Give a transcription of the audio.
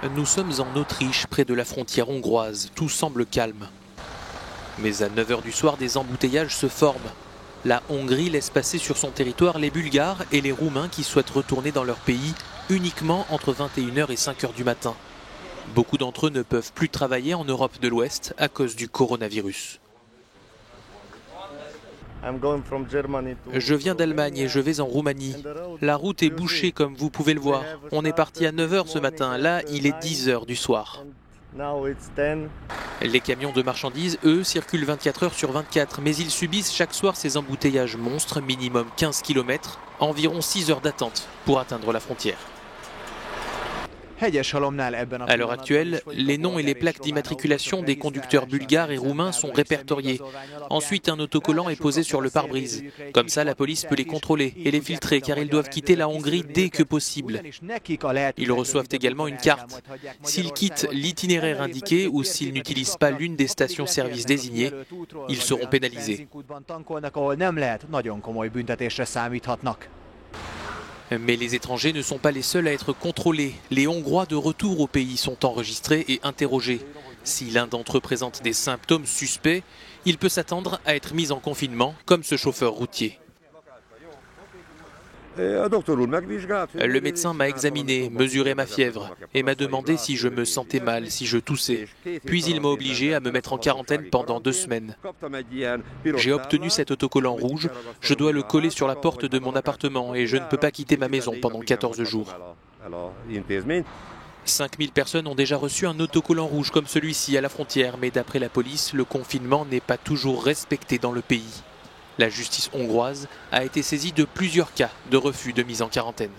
Nous sommes en Autriche, près de la frontière hongroise. Tout semble calme. Mais à 9 h du soir, des embouteillages se forment. La Hongrie laisse passer sur son territoire les Bulgares et les Roumains qui souhaitent retourner dans leur pays uniquement entre 21 h et 5 h du matin. Beaucoup d'entre eux ne peuvent plus travailler en Europe de l'Ouest à cause du coronavirus. Je viens d'Allemagne et je vais en Roumanie. La route est bouchée comme vous pouvez le voir. On est parti à 9 h ce matin, là il est 10 h du soir. Les camions de marchandises, eux, circulent 24 h sur 24, mais ils subissent chaque soir ces embouteillages monstres, minimum 15 km, environ 6 heures d'attente pour atteindre la frontière. À l'heure actuelle, les noms et les plaques d'immatriculation des conducteurs bulgares et roumains sont répertoriés. Ensuite, un autocollant est posé sur le pare-brise. Comme ça, la police peut les contrôler et les filtrer car ils doivent quitter la Hongrie dès que possible. Ils reçoivent également une carte. S'ils quittent l'itinéraire indiqué ou s'ils n'utilisent pas l'une des stations-service désignées, ils seront pénalisés. Mais les étrangers ne sont pas les seuls à être contrôlés. Les Hongrois de retour au pays sont enregistrés et interrogés. Si l'un d'entre eux présente des symptômes suspects, il peut s'attendre à être mis en confinement, comme ce chauffeur routier. Le médecin m'a examiné, mesuré ma fièvre et m'a demandé si je me sentais mal, si je toussais. Puis il m'a obligé à me mettre en quarantaine pendant 2 semaines. J'ai obtenu cet autocollant rouge, je dois le coller sur la porte de mon appartement et je ne peux pas quitter ma maison pendant 14 jours. 5000 personnes ont déjà reçu un autocollant rouge comme celui-ci à la frontière, mais d'après la police, le confinement n'est pas toujours respecté dans le pays. La justice hongroise a été saisie de plusieurs cas de refus de mise en quarantaine.